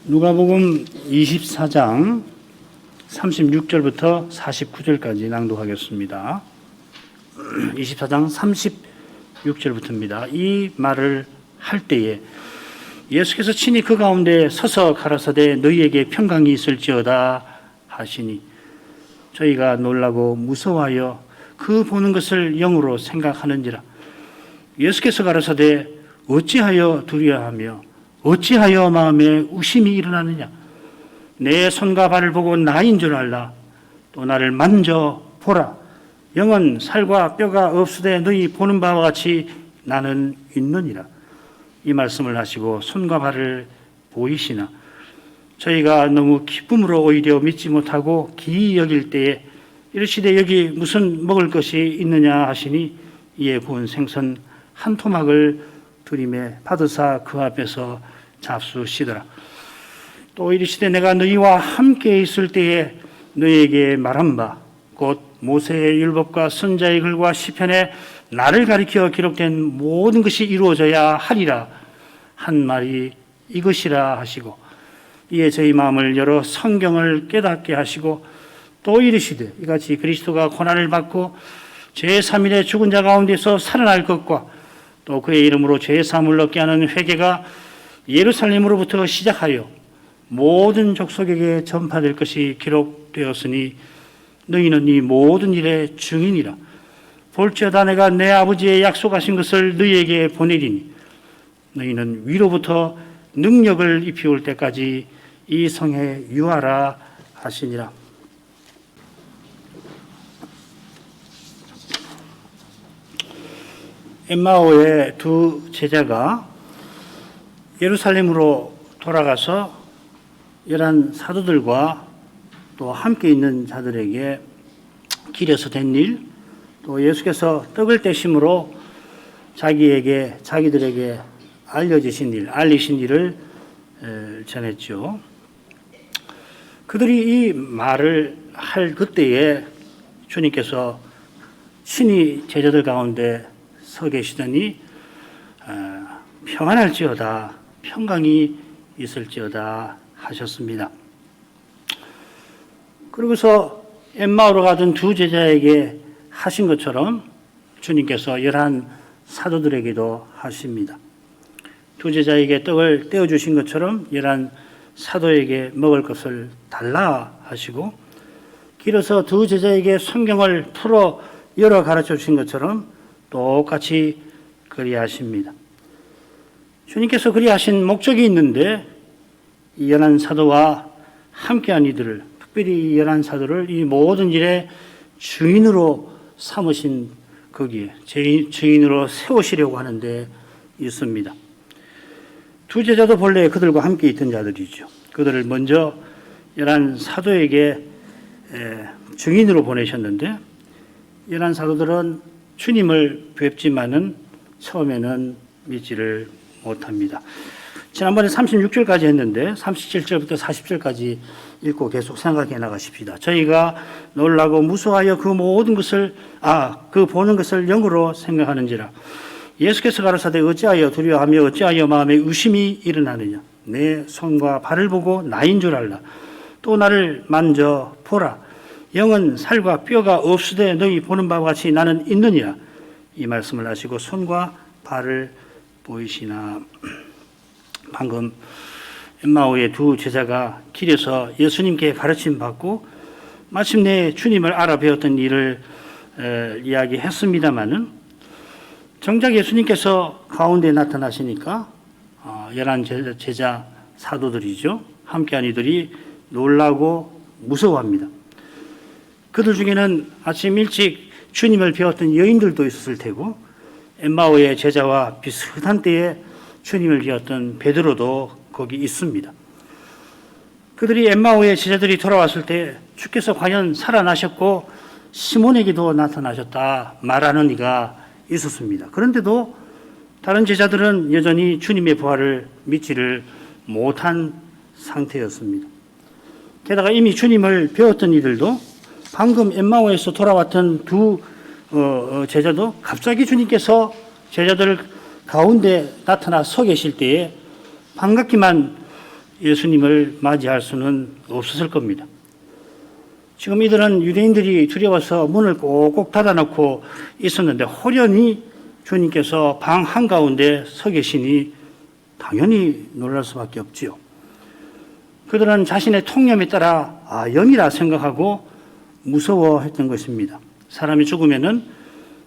누가복음 24장 36절부터 49절까지 낭독하겠습니다. 24장 36절부터입니다. 이 말을 할 때에 예수께서 친히 그 가운데 서서 가라사대 너희에게 평강이 있을지어다 하시니 저희가 놀라고 무서워하여 그 보는 것을 영으로 생각하는지라. 예수께서 가라사대 어찌하여 두려워하며 어찌하여 마음에 의심이 일어나느냐. 내 손과 발을 보고 나인 줄 알라. 또 나를 만져 보라. 영은 살과 뼈가 없으되 너희 보는 바와 같이 나는 있느니라. 이 말씀을 하시고 손과 발을 보이시나 저희가 너무 기쁨으로 오히려 믿지 못하고 기이 여길 때에 이르시되 여기 무슨 먹을 것이 있느냐 하시니 이에 구운 생선 한 토막을 드리매 받으사 그 앞에서 잡수시더라. 또 이르시되 내가 너희와 함께 있을 때에 너희에게 말한 바 곧 모세의 율법과 선자의 글과 시편에 나를 가리켜 기록된 모든 것이 이루어져야 하리라 한 말이 이것이라 하시고 이에 저희 마음을 열어 성경을 깨닫게 하시고 또 이르시되 이같이 그리스도가 고난을 받고 제3일에 죽은 자 가운데서 살아날 것과 또 그의 이름으로 죄사함을 얻게 하는 회개가 예루살렘으로부터 시작하여 모든 족속에게 전파될 것이 기록되었으니 너희는 이 모든 일의 증인이라. 볼지어다 내가 내 아버지의 약속하신 것을 너희에게 보내리니 너희는 위로부터 능력을 입히올 때까지 이 성에 유하라 하시니라. 엠마오의 두 제자가 예루살렘으로 돌아가서 11 사도들과 또 함께 있는 자들에게 길에서 된 일, 또 예수께서 떡을 떼심으로 자기들에게 알리신 일을 전했죠. 그들이 이 말을 할 그때에 주님께서 친히 제자들 가운데 서 계시더니 평안할지어다, 평강이 있을지어다 하셨습니다. 그러고서 엠마오로 가던 두 제자에게 하신 것처럼 주님께서 11 사도들에게도 하십니다. 두 제자에게 떡을 떼어주신 것처럼 11 사도에게 먹을 것을 달라 하시고 길어서 두 제자에게 성경을 풀어 열어 가르쳐 주신 것처럼 똑같이 그리하십니다. 주님께서 그리하신 목적이 있는데 이 11 사도와 함께한 이들을, 특별히 이 11 사도를 이 모든 일의 주인으로 삼으신 거기에 주인으로 세우시려고 하는 데 있습니다. 두 제자도 본래 그들과 함께 있던 자들이죠. 그들을 먼저 11 사도에게 증인으로 보내셨는데 11 사도들은 주님을 뵙지만은 처음에는 믿지를 못합니다. 지난번에 36절까지 했는데 37절부터 40절까지 읽고 계속 생각해 나가십시다. 저희가 놀라고 무서워하여 그 모든 것을 그 보는 것을 영으로 생각하는지라. 예수께서 가라사대 어찌하여 두려워하며 어찌하여 마음에 의심이 일어나느냐. 내 손과 발을 보고 나인 줄 알라. 또 나를 만져 보라. 영은 살과 뼈가 없으되 너희 보는 바와 같이 나는 있느니라. 이 말씀을 하시고 손과 발을 보이시나. 방금 엠마오의 두 제자가 길에서 예수님께 가르침 받고 마침내 주님을 알아배웠던 일을 이야기했습니다마는 정작 예수님께서 가운데 나타나시니까 11 제자 사도들이죠. 함께한 이들이 놀라고 무서워합니다. 그들 중에는 아침 일찍 주님을 배웠던 여인들도 있었을 테고 엠마오의 제자와 비슷한 때에 주님을 배웠던 베드로도 거기 있습니다. 그들이 엠마오의 제자들이 돌아왔을 때 주께서 과연 살아나셨고 시몬에게도 나타나셨다 말하는 이가 있었습니다. 그런데도 다른 제자들은 여전히 주님의 부활을 믿지를 못한 상태였습니다. 게다가 이미 주님을 배웠던 이들도 방금 엠마오에서 돌아왔던 두 제자도 갑자기 주님께서 제자들 가운데 나타나 서 계실 때에 반갑기만 예수님을 맞이할 수는 없었을 겁니다. 지금 이들은 유대인들이 두려워서 문을 꼭꼭 닫아놓고 있었는데 호련히 주님께서 방 한가운데 서 계시니 당연히 놀랄 수밖에 없지요. 그들은 자신의 통념에 따라 영이라 생각하고 무서워했던 것입니다. 사람이 죽으면은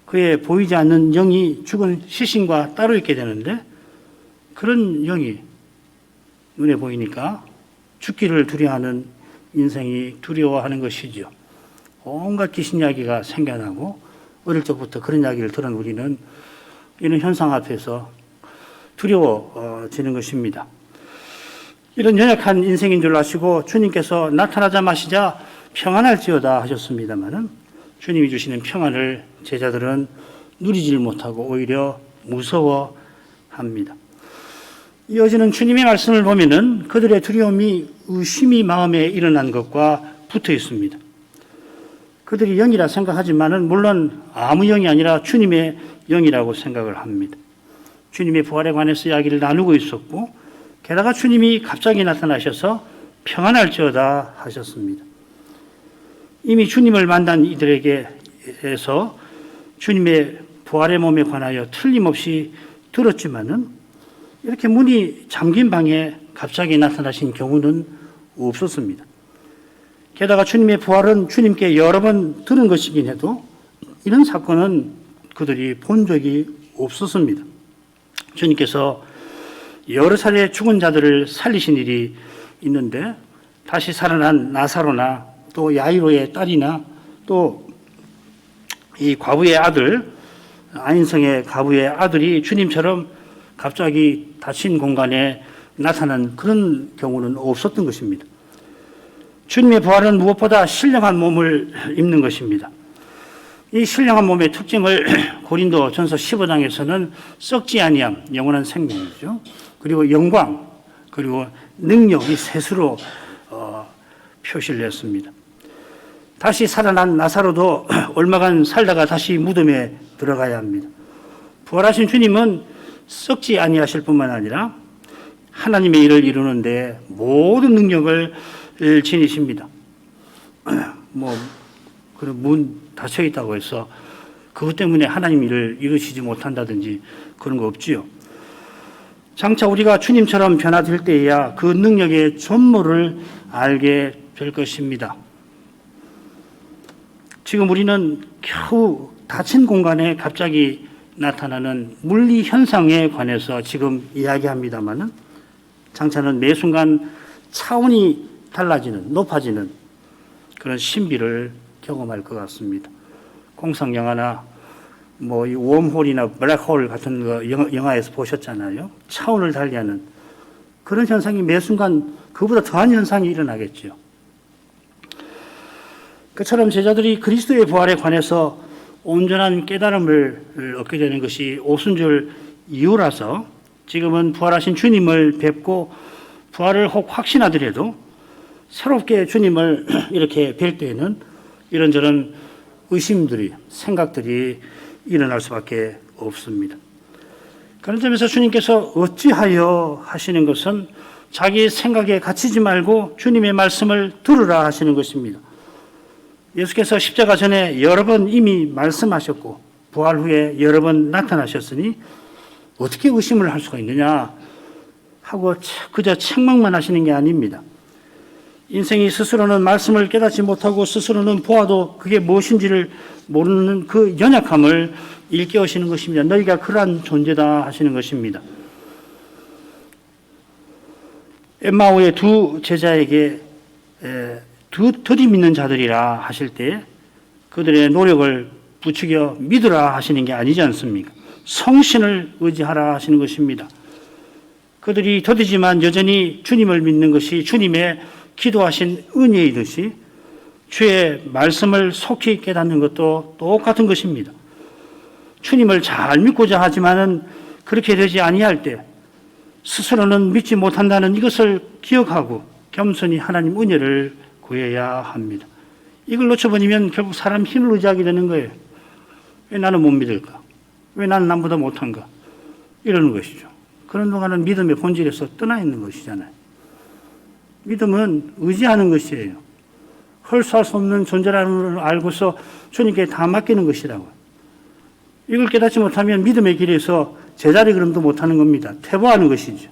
그의 보이지 않는 영이 죽은 시신과 따로 있게 되는데 그런 영이 눈에 보이니까 죽기를 두려워하는 인생이 두려워하는 것이죠. 온갖 귀신 이야기가 생겨나고 어릴 적부터 그런 이야기를 들은 우리는 이런 현상 앞에서 두려워지는 것입니다. 이런 연약한 인생인 줄 아시고 주님께서 나타나자마시자 평안할지어다 하셨습니다마는 주님이 주시는 평안을 제자들은 누리질 못하고 오히려 무서워합니다. 이어지는 주님의 말씀을 보면은 그들의 두려움이 의심이 마음에 일어난 것과 붙어 있습니다. 그들이 영이라 생각하지만은 물론 아무 영이 아니라 주님의 영이라고 생각을 합니다. 주님의 부활에 관해서 이야기를 나누고 있었고 게다가 주님이 갑자기 나타나셔서 평안할지어다 하셨습니다. 이미 주님을 만난 이들에게서 주님의 부활의 몸에 관하여 틀림없이 들었지만은 이렇게 문이 잠긴 방에 갑자기 나타나신 경우는 없었습니다. 게다가 주님의 부활은 주님께 여러 번 들은 것이긴 해도 이런 사건은 그들이 본 적이 없었습니다. 주님께서 여러 차례 죽은 자들을 살리신 일이 있는데 다시 살아난 나사로나 또 야이로의 딸이나 또 이 과부의 아들 아인성의 과부의 아들이 주님처럼 갑자기 닫힌 공간에 나타난 그런 경우는 없었던 것입니다. 주님의 부활은 무엇보다 신령한 몸을 입는 것입니다. 이 신령한 몸의 특징을 고린도전서 15장에서는 썩지 아니함, 영원한 생명이죠. 그리고 영광, 그리고 능력이 셋으로 표시를 했습니다. 다시 살아난 나사로도 얼마간 살다가 다시 무덤에 들어가야 합니다. 부활하신 주님은 썩지 아니하실 뿐만 아니라 하나님의 일을 이루는데 모든 능력을 지니십니다. 그런 문 닫혀 있다고 해서 그것 때문에 하나님 일을 이루시지 못한다든지 그런 거 없지요. 장차 우리가 주님처럼 변화될 때에야 그 능력의 전모를 알게 될 것입니다. 지금 우리는 겨우 닫힌 공간에 갑자기 나타나는 물리 현상에 관해서 지금 이야기합니다마는 장차는 매 순간 차원이 달라지는, 높아지는 그런 신비를 경험할 것 같습니다. 공상 영화나 이 웜홀이나 블랙홀 같은 거 영화에서 보셨잖아요. 차원을 달리하는 그런 현상이 매 순간 그보다 더한 현상이 일어나겠죠. 그처럼 제자들이 그리스도의 부활에 관해서 온전한 깨달음을 얻게 되는 것이 오순절 이후라서 지금은 부활하신 주님을 뵙고 부활을 혹 확신하더라도 새롭게 주님을 이렇게 뵐 때에는 이런저런 의심들이, 생각들이 일어날 수밖에 없습니다. 그런 점에서 주님께서 어찌하여 하시는 것은 자기 생각에 갇히지 말고 주님의 말씀을 들으라 하시는 것입니다. 예수께서 십자가 전에 여러 번 이미 말씀하셨고 부활 후에 여러 번 나타나셨으니 어떻게 의심을 할 수가 있느냐 하고 그저 책망만 하시는 게 아닙니다. 인생이 스스로는 말씀을 깨닫지 못하고 스스로는 보아도 그게 무엇인지를 모르는 그 연약함을 일깨우시는 것입니다. 너희가 그러한 존재다 하시는 것입니다. 엠마오의 두 제자에게 덜이 믿는 자들이라 하실 때 그들의 노력을 부추겨 믿으라 하시는 게 아니지 않습니까? 성신을 의지하라 하시는 것입니다. 그들이 더디지만 여전히 주님을 믿는 것이 주님의 기도하신 은혜이듯이 주의 말씀을 속히 깨닫는 것도 똑같은 것입니다. 주님을 잘 믿고자 하지만은 그렇게 되지 아니할 때 스스로는 믿지 못한다는 이것을 기억하고 겸손히 하나님 은혜를 구해야 합니다. 이걸 놓쳐버리면 결국 사람 힘을 의지하게 되는 거예요. 왜 나는 못 믿을까? 왜 나는 남보다 못한가? 이러는 것이죠. 그런 동안은 믿음의 본질에서 떠나 있는 것이잖아요. 믿음은 의지하는 것이에요. 헐수할 수 없는 존재라는 걸 알고서 주님께 다 맡기는 것이라고. 이걸 깨닫지 못하면 믿음의 길에서 제자리 걸음도 못하는 겁니다. 퇴보하는 것이죠.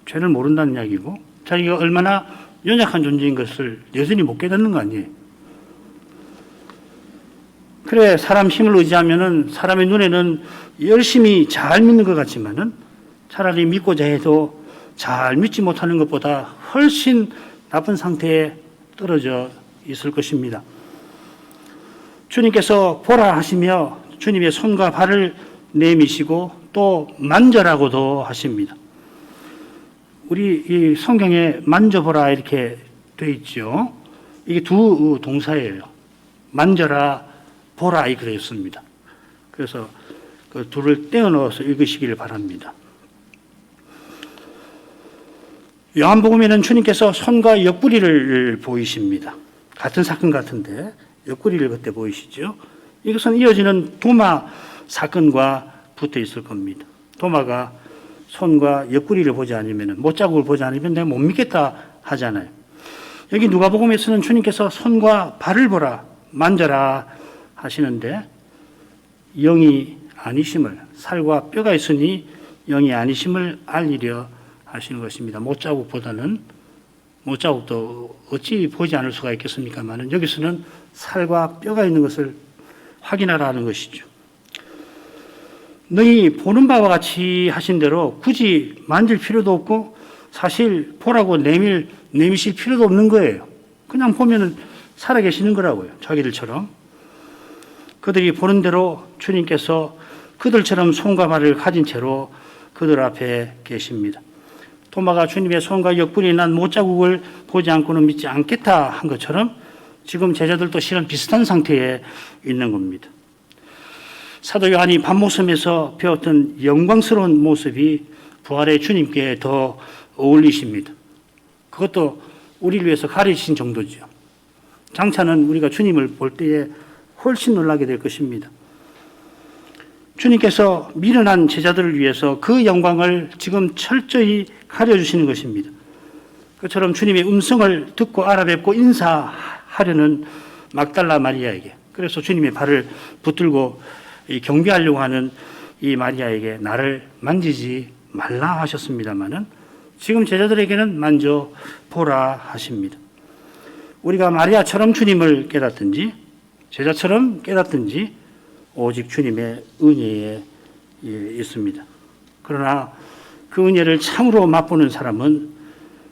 죄를 모른다는 이야기고 자기가 얼마나 연약한 존재인 것을 여전히 못 깨닫는 거 아니에요. 그래, 사람 힘을 의지하면은 사람의 눈에는 열심히 잘 믿는 것 같지만은 차라리 믿고자 해도 잘 믿지 못하는 것보다 훨씬 나쁜 상태에 떨어져 있을 것입니다. 주님께서 보라 하시며 주님의 손과 발을 내미시고 또 만져라고도 하십니다. 우리 이 성경에 만져보라 이렇게 되어 있죠. 이게 두 동사예요. 만져라, 보라 이렇게 되어 있습니다. 그래서 그 둘을 떼어 넣어서 읽으시기를 바랍니다. 요한복음에는 주님께서 손과 옆구리를 보이십니다. 같은 사건 같은데 옆구리를 그때 보이시죠. 이것은 이어지는 도마 사건과 붙어 있을 겁니다. 도마가 손과 옆구리를 보지 않으면, 못자국을 보지 않으면 내가 못 믿겠다 하잖아요. 여기 누가복음에서는 주님께서 손과 발을 보라, 만져라 하시는데 영이 아니심을, 살과 뼈가 있으니 영이 아니심을 알리려 하시는 것입니다. 못자국보다는, 못자국도 어찌 보지 않을 수가 있겠습니까만 여기서는 살과 뼈가 있는 것을 확인하라는 것이죠. 너희 보는 바와 같이 하신 대로 굳이 만질 필요도 없고 사실 보라고 내미실 필요도 없는 거예요. 그냥 보면은 살아계시는 거라고요. 자기들처럼. 그들이 보는 대로 주님께서 그들처럼 손과 발을 가진 채로 그들 앞에 계십니다. 도마가 주님의 손과 옆구리에 난 못자국을 보지 않고는 믿지 않겠다 한 것처럼 지금 제자들도 실은 비슷한 상태에 있는 겁니다. 사도 요한이 밤모섬에서 배웠던 영광스러운 모습이 부활의 주님께 더 어울리십니다. 그것도 우리를 위해서 가르치신 정도죠. 장차는 우리가 주님을 볼 때에 훨씬 놀라게 될 것입니다. 주님께서 미련한 제자들을 위해서 그 영광을 지금 철저히 가려주시는 것입니다. 그처럼 주님의 음성을 듣고 알아뵙고 인사하려는 막달라 마리아에게, 그래서 주님의 발을 붙들고 경배하려고 하는 이 마리아에게 나를 만지지 말라 하셨습니다마는 지금 제자들에게는 만져보라 하십니다. 우리가 마리아처럼 주님을 깨닫든지 제자처럼 깨닫든지 오직 주님의 은혜에 있습니다. 그러나 그 은혜를 참으로 맛보는 사람은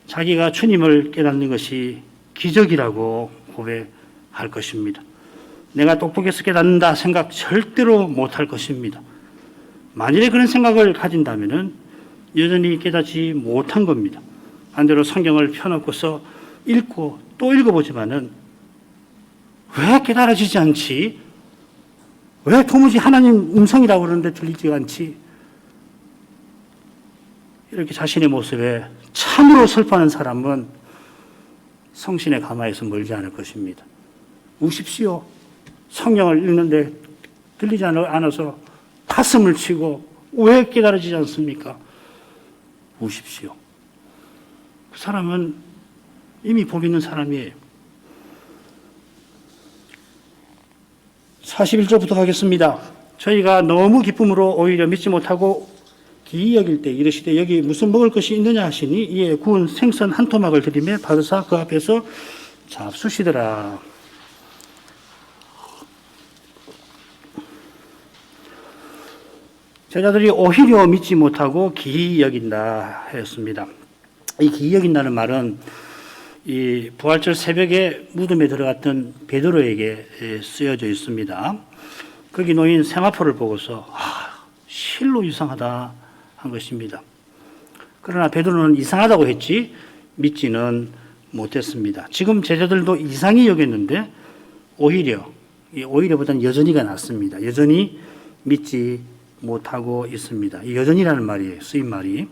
자기가 주님을 깨닫는 것이 기적이라고 고백할 것입니다. 내가 똑똑해서 깨닫는다 생각 절대로 못할 것입니다. 만일에 그런 생각을 가진다면 여전히 깨닫지 못한 겁니다. 반대로 성경을 펴놓고서 읽고 또 읽어보지만은 왜 깨달아지지 않지? 왜 도무지 하나님 음성이라고 그러는데 들리지 않지? 이렇게 자신의 모습에 참으로 슬퍼하는 사람은 성신의 가마에서 멀지 않을 것입니다. 우십시오. 성경을 읽는데 들리지 않아서 가슴을 치고 왜 깨달아지지 않습니까? 우십시오. 그 사람은 이미 복 있는 사람이에요. 41절부터 가겠습니다. 저희가 너무 기쁨으로 오히려 믿지 못하고 기이 여길 때 이르시되 여기 무슨 먹을 것이 있느냐 하시니 이에 구운 생선 한 토막을 드리며 받으사 그 앞에서 잡수시더라. 제자들이 오히려 믿지 못하고 기이 여긴다 했습니다. 이 기이 여긴다는 말은 이 부활절 새벽에 무덤에 들어갔던 베드로에게 쓰여져 있습니다. 거기 놓인 세마포를 보고서 실로 이상하다 한 것입니다. 그러나 베드로는 이상하다고 했지 믿지는 못했습니다. 지금 제자들도 이상히 여겼는데 오히려보다는 여전히가 낫습니다. 여전히 믿지 못하고 있습니다. 여전히라는 말이에요. 쓰인 말이.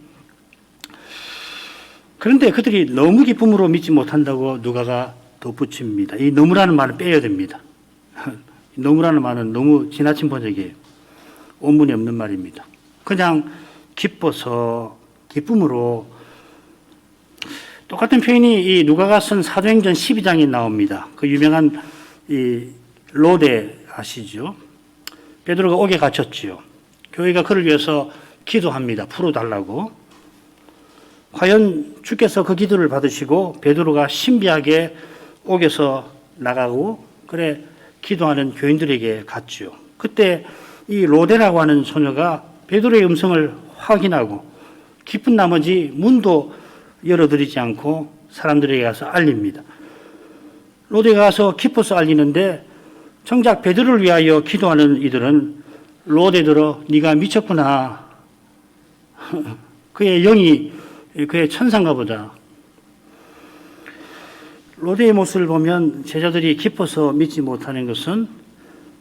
그런데 그들이 너무 기쁨으로 믿지 못한다고 누가가 덧붙입니다. 이 너무라는 말은 빼야 됩니다. 너무라는 말은 너무 지나친 번역이에요. 원문이 없는 말입니다. 그냥 기뻐서 기쁨으로 똑같은 표현이 이 누가가 쓴 사도행전 12장에 나옵니다. 그 유명한 이 로데 아시죠? 베드로가 옥에 갇혔지요. 교회가 그를 위해서 기도합니다. 풀어달라고. 과연 주께서 그 기도를 받으시고 베드로가 신비하게 옥에서 나가고 그래 기도하는 교인들에게 갔지요. 그때 이 로데라고 하는 소녀가 베드로의 음성을 확인하고 기쁜 나머지 문도 열어드리지 않고 사람들에게 가서 알립니다. 로데가 가서 기뻐서 알리는데 정작 베드로를 위하여 기도하는 이들은 로데들어 네가 미쳤구나. 그의 영이 그의 천상가 보다. 로데의 모습을 보면 제자들이 기뻐서 믿지 못하는 것은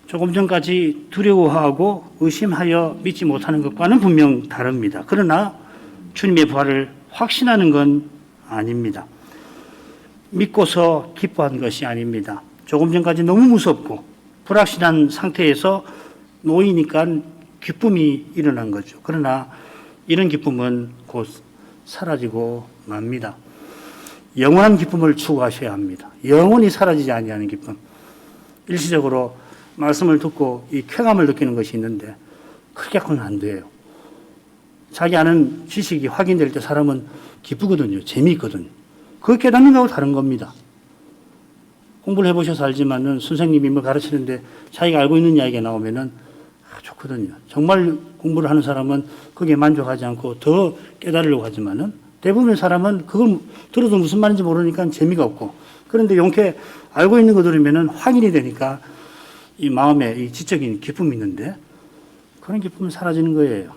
조금 전까지 두려워하고 의심하여 믿지 못하는 것과는 분명 다릅니다. 그러나 주님의 부활을 확신하는 건 아닙니다. 믿고서 기뻐한 것이 아닙니다. 조금 전까지 너무 무섭고 불확실한 상태에서 놓이니까 기쁨이 일어난 거죠. 그러나 이런 기쁨은 곧 사라지고 맙니다. 영원한 기쁨을 추구하셔야 합니다. 영원히 사라지지 아니하는 기쁨. 일시적으로 말씀을 듣고 이 쾌감을 느끼는 것이 있는데 그렇게 하고는 안 돼요. 자기 아는 지식이 확인될 때 사람은 기쁘거든요. 재미있거든요. 그거 깨닫는 거하고 다른 겁니다. 공부를 해보셔서 알지만은 선생님이 뭐 가르치는데 자기가 알고 있는 이야기가 나오면은 좋거든요. 정말 공부를 하는 사람은 거기에 만족하지 않고 더 깨달으려고 하지만은 대부분의 사람은 그걸 들어도 무슨 말인지 모르니까 재미가 없고 그런데 용케 알고 있는 거 들으면은 확인이 되니까 이 마음에 이 지적인 기쁨이 있는데 그런 기쁨은 사라지는 거예요.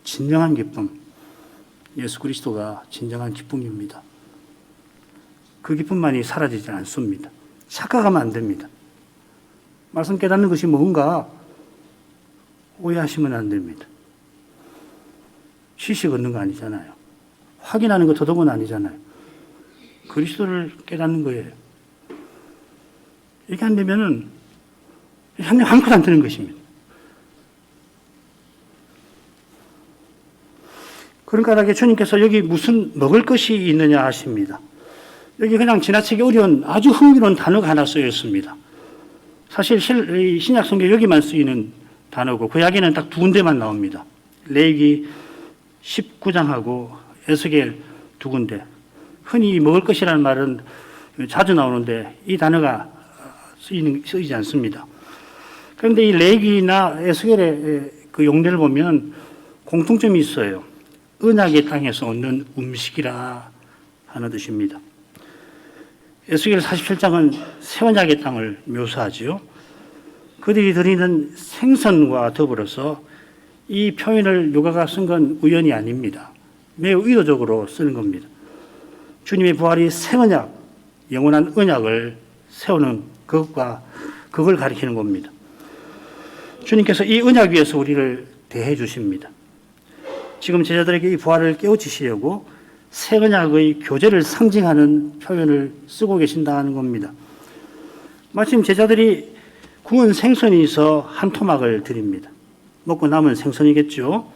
진정한 기쁨. 예수 그리스도가 진정한 기쁨입니다. 그 기쁨만이 사라지지 않습니다. 착각하면 안 됩니다. 말씀 깨닫는 것이 뭔가 오해하시면 안 됩니다. 지식 얻는 거 아니잖아요. 확인하는 거 더더군 아니잖아요. 그리스도를 깨닫는 거예요. 이렇게 안 되면은 한껏 안 되는 것입니다. 그러니까 주님께서 여기 무슨 먹을 것이 있느냐 하십니다. 여기 그냥 지나치게 어려운 아주 흥미로운 단어가 하나 쓰여 있습니다. 사실 신약 성경 여기만 쓰이는 단어고 구약에는 딱 두 군데만 나옵니다. 레위기 19장하고 에스겔 두 군데. 흔히 먹을 것이라는 말은 자주 나오는데 이 단어가 쓰이지 않습니다. 그런데 이 레위기나 에스겔의 그 용례를 보면 공통점이 있어요. 언약의 땅에서 얻는 음식이라 하는 뜻입니다. 에스겔 47장은 새 언약의 땅을 묘사하지요. 그들이 드리는 생선과 더불어서 이 표현을 누가가 쓴 건 우연이 아닙니다. 매우 의도적으로 쓰는 겁니다. 주님의 부활이 새 언약, 영원한 언약을 세우는 그걸 가리키는 겁니다. 주님께서 이 언약 위에서 우리를 대해 주십니다. 지금 제자들에게 이 부활을 깨우치시려고 새 언약의 교제를 상징하는 표현을 쓰고 계신다는 겁니다. 마침 제자들이 구운 생선이 있어 한 토막을 드립니다. 먹고 남은 생선이겠죠.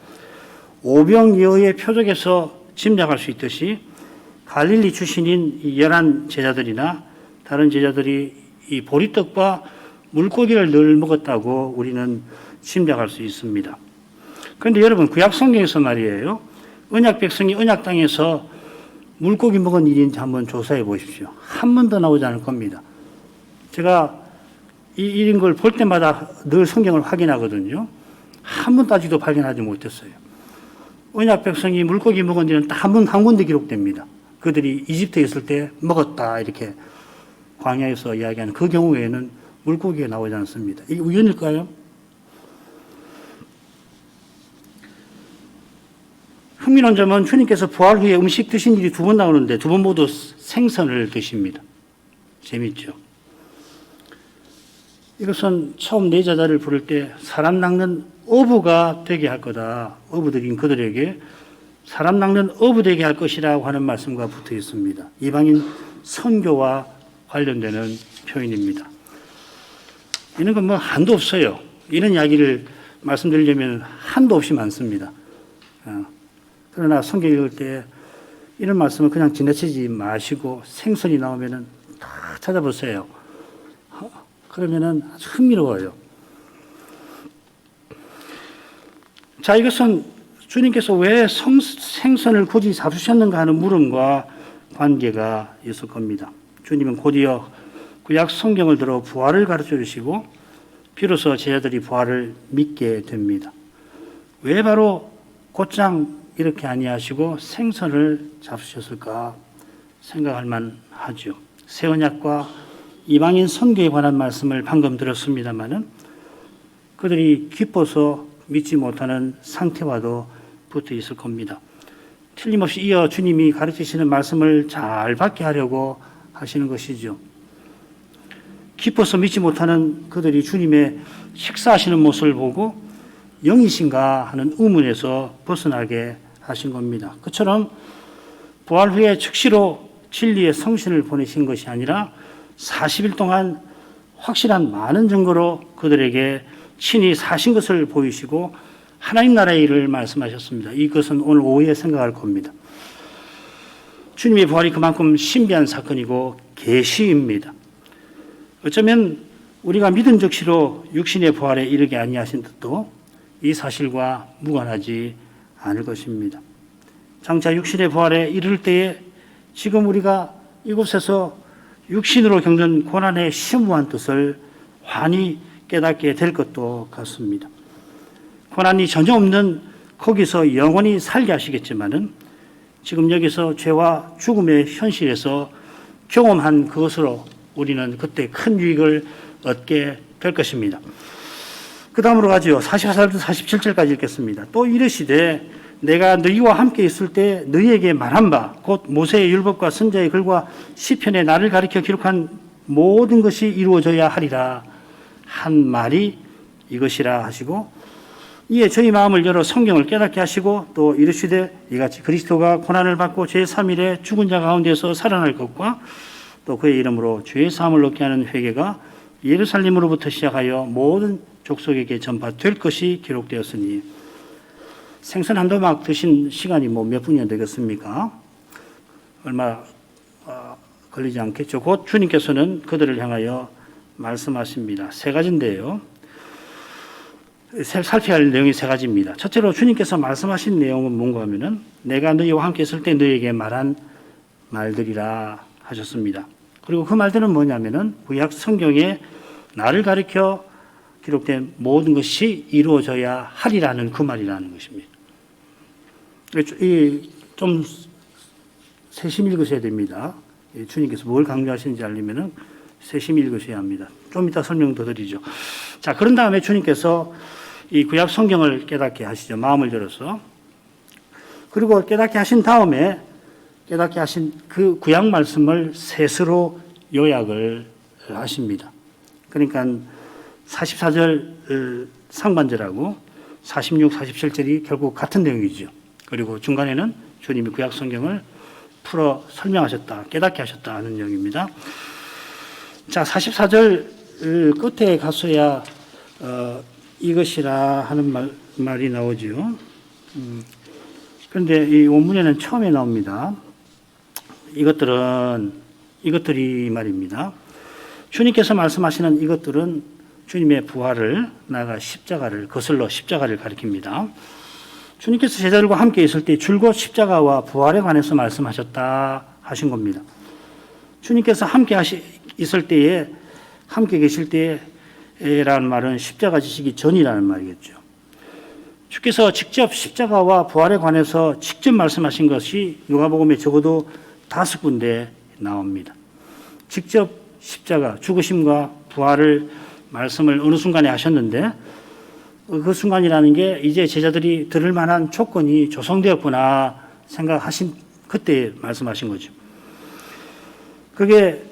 오병이어의 표적에서 짐작할 수 있듯이 갈릴리 출신인 이 11 제자들이나 다른 제자들이 이 보리떡과 물고기를 늘 먹었다고 우리는 짐작할 수 있습니다. 그런데 여러분 구약 성경에서 말이에요. 언약 백성이 언약 땅에서 물고기 먹은 일인지 한번 조사해 보십시오. 한 번도 나오지 않을 겁니다. 제가 이런 걸 볼 때마다 늘 성경을 확인하거든요. 한 번도 아직도 발견하지 못했어요. 언약 백성이 물고기 먹은 일은 딱 한 군데 기록됩니다. 그들이 이집트에 있을 때 먹었다 이렇게 광야에서 이야기하는 그 경우에는 물고기가 나오지 않습니다. 이게 우연일까요? 흥미로운 점은 주님께서 부활 후에 음식 드신 일이 두 번 나오는데 두 번 모두 생선을 드십니다. 재밌죠? 이것은 처음 내 제자를 부를 때 사람 낚는 어부가 되게 할 거다. 어부들인 그들에게 사람 낚는 어부 되게 할 것이라고 하는 말씀과 붙어 있습니다. 이방인 선교와 관련되는 표현입니다. 이런 건 뭐 한도 없어요. 이런 이야기를 말씀드리려면 한도 없이 많습니다. 그러나 성경 읽을 때 이런 말씀을 그냥 지나치지 마시고 생선이 나오면은 다 찾아보세요. 그러면은 아주 흥미로워요. 자, 이것은 주님께서 왜 생선을 굳이 잡수셨는가 하는 물음과 관계가 있을 겁니다. 주님은 곧이어 구약 성경을 들어 부활을 가르쳐 주시고 비로소 제자들이 부활을 믿게 됩니다. 왜 바로 곧장 이렇게 아니하시고 생선을 잡수셨을까 생각할 만하죠. 새 언약과 이방인 선교에 관한 말씀을 방금 들었습니다마는 그들이 기뻐서 믿지 못하는 상태와도 붙어 있을 겁니다. 틀림없이 이어 주님이 가르치시는 말씀을 잘 받게 하려고 하시는 것이죠. 기뻐서 믿지 못하는 그들이 주님의 식사하시는 모습을 보고 영이신가 하는 의문에서 벗어나게 하신 겁니다. 그처럼 부활 후에 즉시로 진리의 성신을 보내신 것이 아니라 40일 동안 확실한 많은 증거로 그들에게 친히 사신 것을 보이시고 하나님 나라의 일을 말씀하셨습니다. 이것은 오늘 오후에 생각할 겁니다. 주님의 부활이 그만큼 신비한 사건이고 계시입니다. 어쩌면 우리가 믿은 즉시로 육신의 부활에 이르게 아니하신 뜻도 이 사실과 무관하지 않을 것입니다. 장차 육신의 부활에 이를 때에 지금 우리가 이곳에서 육신으로 겪는 고난의 심오한 뜻을 환히 깨닫게 될 것도 같습니다. 고난이 전혀 없는 거기서 영원히 살게 하시겠지만은 지금 여기서 죄와 죽음의 현실에서 경험한 그것으로 우리는 그때 큰 유익을 얻게 될 것입니다. 그 다음으로 가지요. 44절부터 47절까지 읽겠습니다. 또 이르시되 내가 너희와 함께 있을 때 너희에게 말한 바 곧 모세의 율법과 선지자의 글과 시편에 나를 가리켜 기록한 모든 것이 이루어져야 하리라 한 말이 이것이라 하시고 이에 저희 마음을 열어 성경을 깨닫게 하시고 또 이르시되 이같이 그리스도가 고난을 받고 제3일에 죽은 자 가운데서 살아날 것과 또 그의 이름으로 죄의 사함을 얻게 하는 회개가 예루살렘으로부터 시작하여 모든 족속에게 전파될 것이 기록되었으니 생선 한 도막 드신 시간이 몇 분이나 되겠습니까? 얼마 걸리지 않겠죠. 곧 주님께서는 그들을 향하여 말씀하십니다. 세 가지인데요. 살펴야 할 내용이 세 가지입니다. 첫째로 주님께서 말씀하신 내용은 뭔가 하면은 내가 너희와 함께 있을 때 너희에게 말한 말들이라 하셨습니다. 그리고 그 말들은 뭐냐면은 구약 성경에 나를 가리켜 기록된 모든 것이 이루어져야 하리라는 그 말이라는 것입니다. 좀 세심히 읽으셔야 됩니다. 주님께서 뭘 강조하시는지 알려면은 세심히 읽으셔야 합니다. 좀 이따 설명 더 드리죠. 자, 그런 다음에 주님께서 이 구약 성경을 깨닫게 하시죠. 마음을 열어서. 그리고 깨닫게 하신 다음에 깨닫게 하신 그 구약 말씀을 셋으로 요약을 하십니다. 그러니까 44절 상반절하고 46, 47절이 결국 같은 내용이죠. 그리고 중간에는 주님이 구약 성경을 풀어 설명하셨다, 깨닫게 하셨다 하는 내용입니다. 자, 44절 끝에 가서야 이것이라 하는 말이 나오죠. 그런데 이 원문에는 처음에 나옵니다. 이것들이 말입니다. 주님께서 말씀하시는 이것들은 주님의 부활을 나아가 십자가를 거슬러 십자가를 가리킵니다. 주님께서 제자들과 함께 있을 때 줄곧 십자가와 부활에 관해서 말씀하셨다 하신 겁니다. 주님께서 함께 있을 때에 함께 계실 때라는 말은 십자가 지시기 전이라는 말이겠죠. 주께서 직접 십자가와 부활에 관해서 직접 말씀하신 것이 누가복음에 적어도 5군데 나옵니다. 직접 십자가, 죽으심과 부활을 말씀을 어느 순간에 하셨는데 그 순간이라는 게 이제 제자들이 들을 만한 조건이 조성되었구나 생각하신 그때 말씀하신 거죠. 그게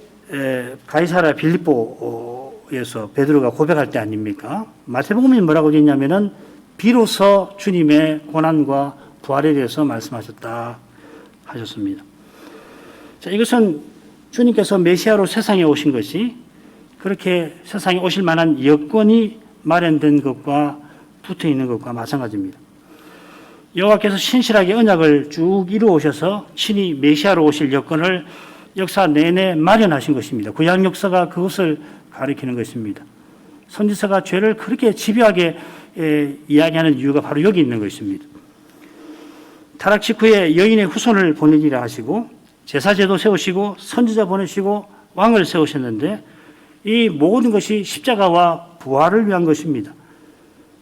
가이사랴 빌립보에서 베드로가 고백할 때 아닙니까? 마태복음이 뭐라고 되어 있냐면은 비로소 주님의 고난과 부활에 대해서 말씀하셨다 하셨습니다. 자, 이것은 주님께서 메시아로 세상에 오신 것이 그렇게 세상에 오실 만한 여건이 마련된 것과 붙어 있는 것과 마찬가지입니다. 여호와께서 신실하게 언약을 쭉 이루어 오셔서 친히 메시아로 오실 여건을 역사 내내 마련하신 것입니다. 구약 역사가 그것을 가리키는 것입니다. 선지서가 죄를 그렇게 집요하게 이야기하는 이유가 바로 여기 있는 것입니다. 타락 직후에 여인의 후손을 보내기라 하시고 제사제도 세우시고 선지자 보내시고 왕을 세우셨는데 이 모든 것이 십자가와 부활을 위한 것입니다.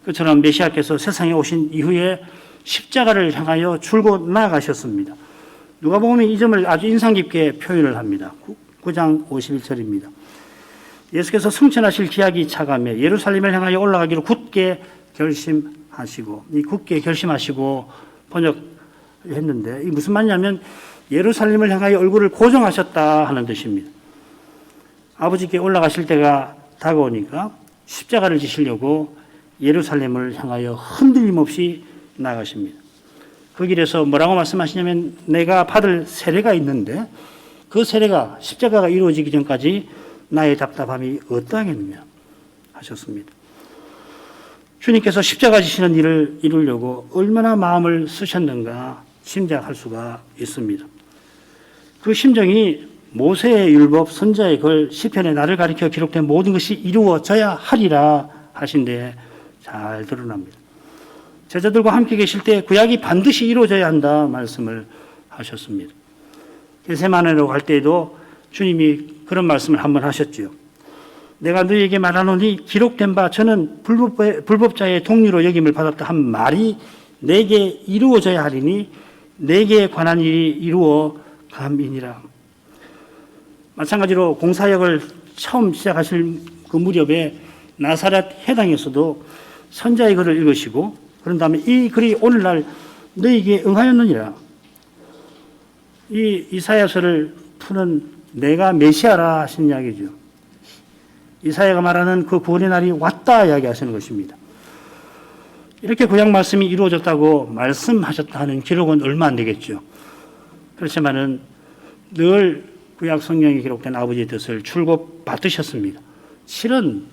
그처럼 메시아께서 세상에 오신 이후에 십자가를 향하여 줄고 나아가셨습니다. 누가복음이 이 점을 아주 인상 깊게 표현을 합니다. 9장 51절입니다. 예수께서 승천하실 기약이 차감해 예루살렘을 향하여 올라가기로 굳게 결심하시고, 이 굳게 결심하시고 번역했는데 이 무슨 말이냐면 예루살렘을 향하여 얼굴을 고정하셨다 하는 뜻입니다. 아버지께 올라가실 때가 다가오니까 십자가를 지시려고 예루살렘을 향하여 흔들림 없이 나가십니다. 그 길에서 뭐라고 말씀하시냐면 내가 받을 세례가 있는데 그 세례가 십자가가 이루어지기 전까지 나의 답답함이 어떠하겠느냐 하셨습니다. 주님께서 십자가 지시는 일을 이루려고 얼마나 마음을 쓰셨는가 짐작할 수가 있습니다. 그 심정이 모세의 율법 선자의 글 시편에 나를 가리켜 기록된 모든 것이 이루어져야 하리라 하신데 잘 드러납니다. 제자들과 함께 계실 때 구약이 반드시 이루어져야 한다 말씀을 하셨습니다. 겟세마네로 갈 때에도 주님이 그런 말씀을 한번 하셨지요. 내가 너희에게 말하노니 기록된 바 저는 불법자의 동료로 여김을 받았다 한 말이 내게 이루어져야 하리니 내게 관한 일이 이루어 감이니라. 마찬가지로 공사역을 처음 시작하실 그 무렵에 나사렛 해당에서도 선자의 글을 읽으시고 그런 다음에 이 글이 오늘날 너희에게 응하였느니라. 이 이사야서를 푸는 내가 메시아라 하신 이야기죠. 이사야가 말하는 그 구원의 날이 왔다 이야기하시는 것입니다. 이렇게 구약 말씀이 이루어졌다고 말씀하셨다 하는 기록은 얼마 안 되겠죠. 그렇지만은 늘 구약 성경에 기록된 아버지의 뜻을 줄곧 받으셨습니다. 실은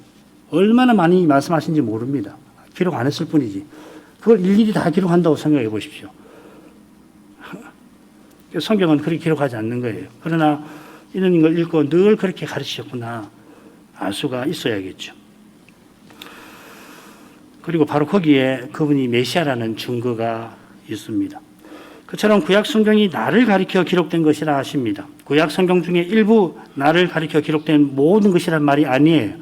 얼마나 많이 말씀하신지 모릅니다. 기록 안 했을 뿐이지. 그걸 일일이 다 기록한다고 생각해 보십시오. 성경은 그렇게 기록하지 않는 거예요. 그러나 이런 걸 읽고 늘 그렇게 가르치셨구나 알 수가 있어야겠죠. 그리고 바로 거기에 그분이 메시아라는 증거가 있습니다. 그처럼 구약 성경이 나를 가리켜 기록된 것이라 하십니다. 구약 성경 중에 일부 나를 가리켜 기록된 모든 것이란 말이 아니에요.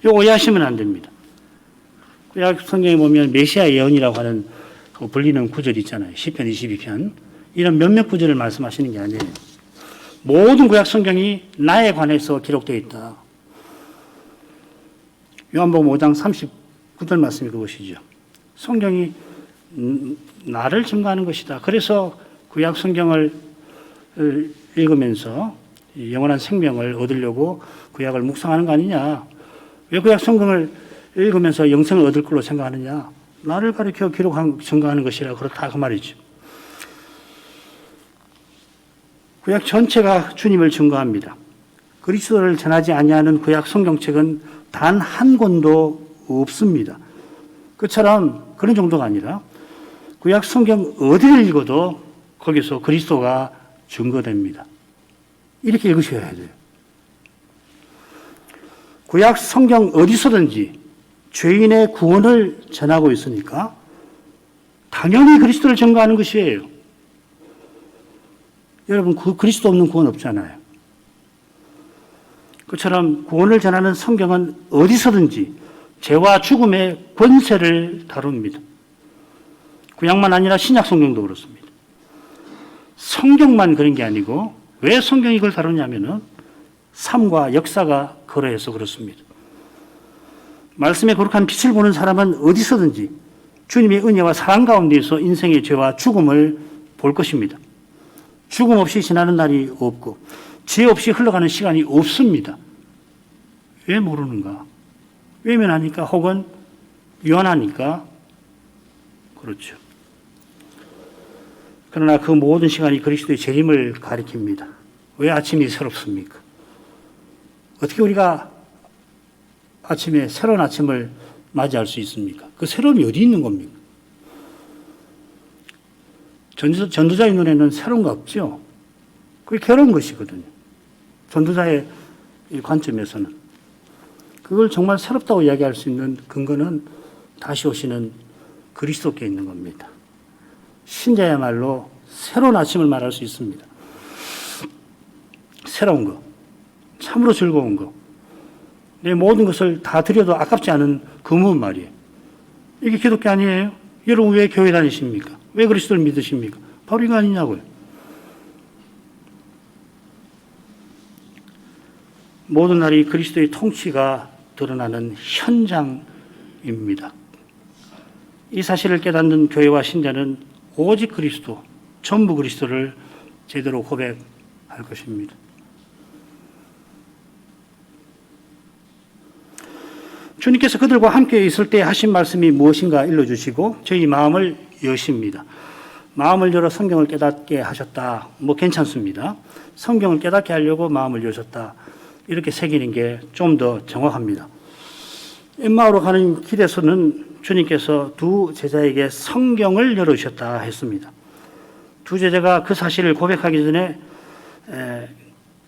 이거 오해하시면 안 됩니다. 구약 성경에 보면 메시아 예언이라고 하는 그 불리는 구절이 있잖아요. 시편 22편. 이런 몇몇 구절을 말씀하시는 게 아니에요. 모든 구약 성경이 나에 관해서 기록되어 있다. 요한복음 5장 39절 말씀이 그것이죠. 성경이 나를 증거하는 것이다. 그래서 구약 성경을 읽으면서 영원한 생명을 얻으려고 구약을 묵상하는 거 아니냐. 왜 구약 성경을 읽으면서 영생을 얻을 걸로 생각하느냐. 나를 가리켜 증거하는 것이라 그렇다 그 말이죠. 구약 전체가 주님을 증거합니다. 그리스도를 전하지 아니하는 구약 성경책은 단 한 권도 없습니다. 그처럼 그런 정도가 아니라 구약 성경 어디를 읽어도 거기서 그리스도가 증거됩니다. 이렇게 읽으셔야 돼요. 구약 성경 어디서든지 죄인의 구원을 전하고 있으니까 당연히 그리스도를 증거하는 것이에요. 여러분, 그 그리스도 없는 구원 없잖아요. 그처럼 구원을 전하는 성경은 어디서든지 죄와 죽음의 권세를 다룹니다. 구약만 아니라 신약 성경도 그렇습니다. 성경만 그런 게 아니고 왜 성경이 이걸 다루냐면은 삶과 역사가 그러해서 그렇습니다. 말씀에 거룩한 빛을 보는 사람은 어디서든지 주님의 은혜와 사랑 가운데서 인생의 죄와 죽음을 볼 것입니다. 죽음 없이 지나는 날이 없고 죄 없이 흘러가는 시간이 없습니다. 왜 모르는가? 외면하니까 혹은 유한하니까 그렇죠. 그러나 그 모든 시간이 그리스도의 재림을 가리킵니다. 왜 아침이 새롭습니까? 어떻게 우리가 아침에 새로운 아침을 맞이할 수 있습니까? 그 새로움이 어디 있는 겁니까? 전도자의 눈에는 새로운 거 없죠. 그게 괴로운 것이거든요. 전도자의 관점에서는. 그걸 정말 새롭다고 이야기할 수 있는 근거는 다시 오시는 그리스도께 있는 겁니다. 신자야말로 새로운 아침을 말할 수 있습니다. 새로운 거, 참으로 즐거운 거, 내 모든 것을 다 드려도 아깝지 않은 금은 말이에요. 이게 기독교 아니에요? 여러분 왜 교회 다니십니까? 왜 그리스도를 믿으십니까? 바로 이거 아니냐고요. 모든 날이 그리스도의 통치가 드러나는 현장입니다. 이 사실을 깨닫는 교회와 신자는 오직 그리스도, 전부 그리스도를 제대로 고백할 것입니다. 주님께서 그들과 함께 있을 때 하신 말씀이 무엇인가 일러주시고 저희 마음을 여십니다. 마음을 열어 성경을 깨닫게 하셨다. 뭐 괜찮습니다. 성경을 깨닫게 하려고 마음을 여셨다. 이렇게 새기는 게 좀 더 정확합니다. 엠마오로 가는 길에서는 주님께서 두 제자에게 성경을 열어주셨다 했습니다. 두 제자가 그 사실을 고백하기 전에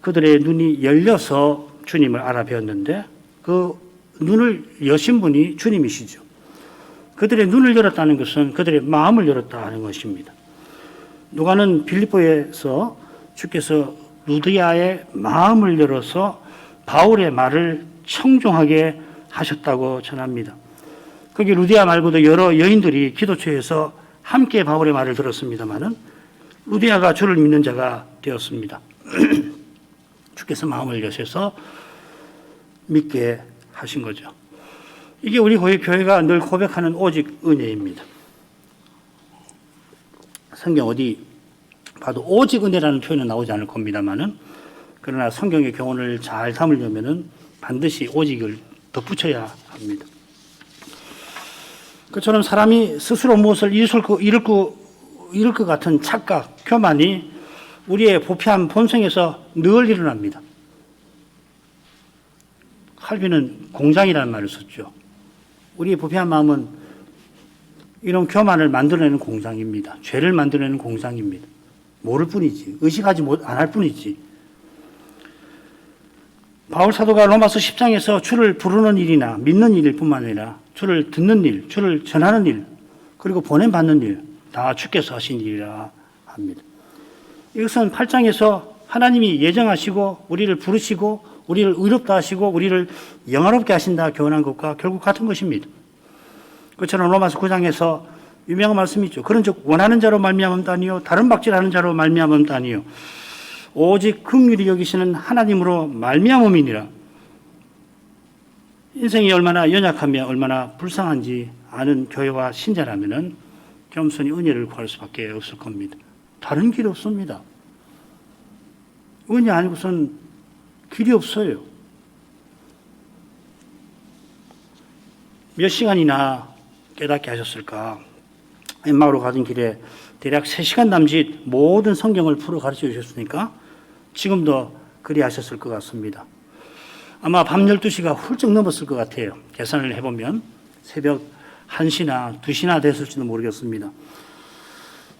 그들의 눈이 열려서 주님을 알아배웠는데 그 눈을 여신 분이 주님이시죠. 그들의 눈을 열었다는 것은 그들의 마음을 열었다 하는 것입니다. 누가는 빌립보에서 주께서 루디아의 마음을 열어서 바울의 말을 청종하게 하셨다고 전합니다. 거기 루디아 말고도 여러 여인들이 기도처에서 함께 바울의 말을 들었습니다마는 루디아가 주를 믿는 자가 되었습니다. 주께서 마음을 여셔서 믿게 하신 거죠. 이게 우리 교회가 늘 고백하는 오직 은혜입니다. 성경 어디 봐도 오직 은혜라는 표현은 나오지 않을 겁니다만은 그러나 성경의 교훈을 잘 담으려면은 반드시 오직을 덧붙여야 합니다. 그처럼 사람이 스스로 무엇을 이룰 것 같은 착각, 교만이 우리의 부패한 본성에서 늘 일어납니다. 칼빈은 공장이라는 말을 썼죠. 우리의 부패한 마음은 이런 교만을 만들어내는 공장입니다. 죄를 만들어내는 공장입니다. 모를 뿐이지. 의식하지 안 할 뿐이지. 바울 사도가 로마서 10장에서 주를 부르는 일이나 믿는 일일 뿐만 아니라 주를 듣는 일, 주를 전하는 일, 그리고 보냄받는 일, 다 주께서 하신 일이라 합니다. 이것은 8장에서 하나님이 예정하시고 우리를 부르시고 우리를 의롭다 하시고 우리를 영화롭게 하신다 교훈한 것과 결국 같은 것입니다. 그처럼 로마서 9장에서 유명한 말씀이 있죠. 그런즉 원하는 자로 말미암음도 아니요 다른 박질하는 자로 말미암음도 아니요 오직 긍휼히 여기시는 하나님으로 말미암음이니라. 인생이 얼마나 연약하며 얼마나 불쌍한지 아는 교회와 신자라면은 겸손히 은혜를 구할 수밖에 없을 겁니다. 다른 길이 없습니다. 은혜 아니고선 길이 없어요. 몇 시간이나 깨닫게 하셨을까? 엠마오로 가던 길에 대략 3시간 남짓 모든 성경을 풀어 가르쳐 주셨으니까 지금도 그리 하셨을 것 같습니다. 아마 밤 12시가 훌쩍 넘었을 것 같아요. 계산을 해보면 새벽 1시나 2시나 됐을지도 모르겠습니다.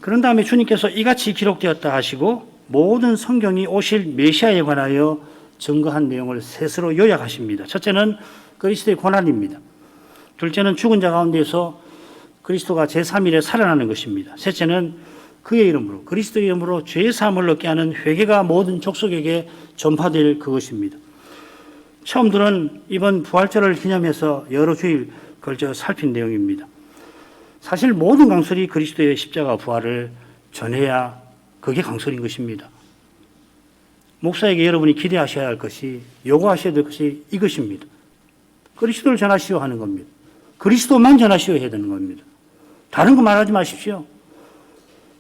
그런 다음에 주님께서 이같이 기록되었다 하시고 모든 성경이 오실 메시아에 관하여 증거한 내용을 셋으로 요약하십니다. 첫째는 그리스도의 고난입니다. 둘째는 죽은 자 가운데서 그리스도가 제3일에 살아나는 것입니다. 셋째는 그의 이름으로 그리스도의 이름으로 죄 사함을 얻게 하는 회개가 모든 족속에게 전파될 그것입니다. 처음 들은 이번 부활절을 기념해서 여러 주일 걸쳐 살핀 내용입니다. 사실 모든 강설이 그리스도의 십자가 부활을 전해야 그게 강설인 것입니다. 목사에게 여러분이 기대하셔야 할 것이, 요구하셔야 될 것이 이것입니다. 그리스도를 전하시오 하는 겁니다. 그리스도만 전하시오 해야 되는 겁니다. 다른 거 말하지 마십시오.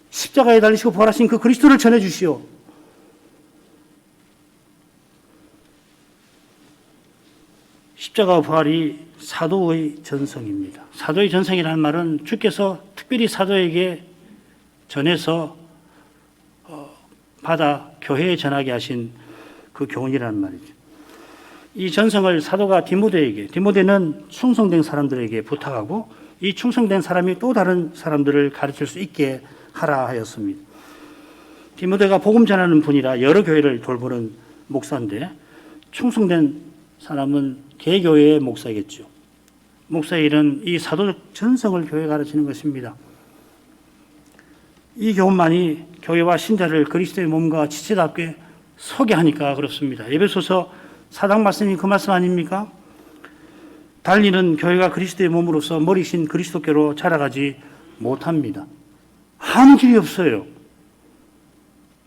십자가에 달리시고 부활하신 그 그리스도를 전해주시오. 십자가 부활이 사도의 전성입니다. 사도의 전성이라는 말은 주께서 특별히 사도에게 전해서 받아 교회에 전하게 하신 그 교훈이라는 말이죠. 이 전성을 사도가 디모데는 충성된 사람들에게 부탁하고 이 충성된 사람이 또 다른 사람들을 가르칠 수 있게 하라 하였습니다. 디모데가 복음 전하는 분이라 여러 교회를 돌보는 목사인데 충성된 사람은 개교회의 목사겠죠. 목사의 일은 이 사도적 전성을 교회에 가르치는 것입니다. 이 교훈만이 교회와 신자를 그리스도의 몸과 지체답게 서게 하니까 그렇습니다. 에베소서 4장 말씀이 그 말씀 아닙니까? 달리는 교회가 그리스도의 몸으로서 머리신 그리스도께로 자라가지 못합니다. 아무 길이 없어요.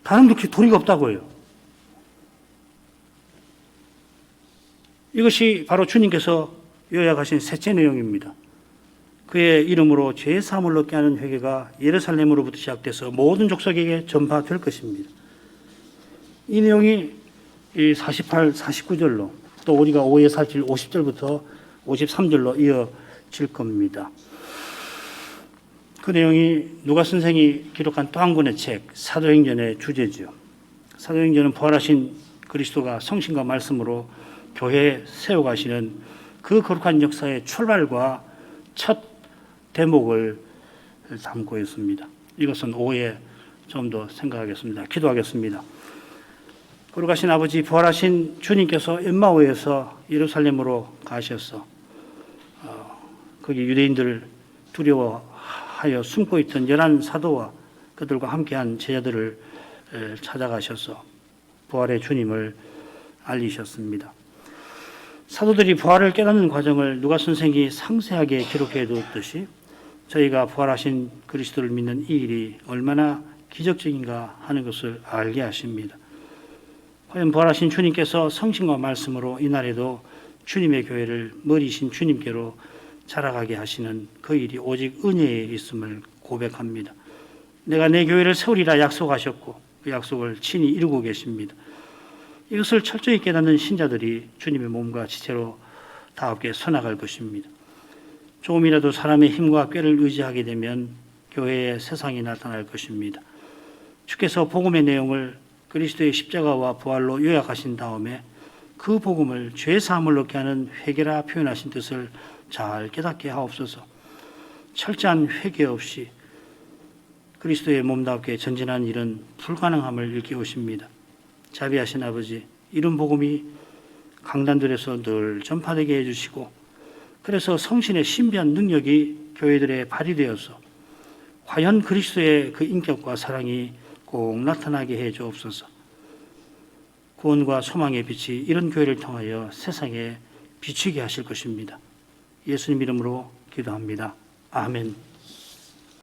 다른 도리가 없다고요. 이것이 바로 주님께서 요약하신 셋째 내용입니다. 그의 이름으로 죄 사함을 얻게 하는 회개가 예루살렘으로부터 시작돼서 모든 족속에게 전파될 것입니다. 이 내용이 48, 49절로 또 우리가 오해 살필 50절부터 53절로 이어질 겁니다. 그 내용이 누가 선생이 기록한 또 한 권의 책 사도행전의 주제죠. 사도행전은 부활하신 그리스도가 성신과 말씀으로 교회에 세워가시는 그 거룩한 역사의 출발과 첫 대목을 담고 있습니다. 이것은 오후에 좀 더 생각하겠습니다. 기도하겠습니다. 거룩하신 아버지, 부활하신 주님께서 엠마오에서 예루살렘으로 가셔서 거기 유대인들을 두려워하여 숨고 있던 11 사도와 그들과 함께한 제자들을 찾아가셔서 부활의 주님을 알리셨습니다. 사도들이 부활을 깨닫는 과정을 누가 선생이 상세하게 기록해 두었듯이 저희가 부활하신 그리스도를 믿는 이 일이 얼마나 기적적인가 하는 것을 알게 하십니다. 과연 부활하신 주님께서 성신과 말씀으로 이날에도 주님의 교회를 머리신 주님께로 자라가게 하시는 그 일이 오직 은혜에 있음을 고백합니다. 내가 내 교회를 세우리라 약속하셨고 그 약속을 친히 이루고 계십니다. 이것을 철저히 깨닫는 신자들이 주님의 몸과 지체로 다 함께 서나갈 것입니다. 조금이라도 사람의 힘과 꾀를 의지하게 되면 교회에 세상이 나타날 것입니다. 주께서 복음의 내용을 그리스도의 십자가와 부활로 요약하신 다음에 그 복음을 죄 사함을 얻게 하는 회개라 표현하신 뜻을 잘 깨닫게 하옵소서. 철저한 회개 없이 그리스도의 몸답게 전진하는 일은 불가능함을 일깨우십니다. 자비하신 아버지, 이런 복음이 강단들에서 늘 전파되게 해주시고 그래서 성신의 신비한 능력이 교회들에 발휘되어서 과연 그리스도의 그 인격과 사랑이 꼭 나타나게 해 주옵소서. 구원과 소망의 빛이 이런 교회를 통하여 세상에 비추게 하실 것입니다. 예수님 이름으로 기도합니다. 아멘.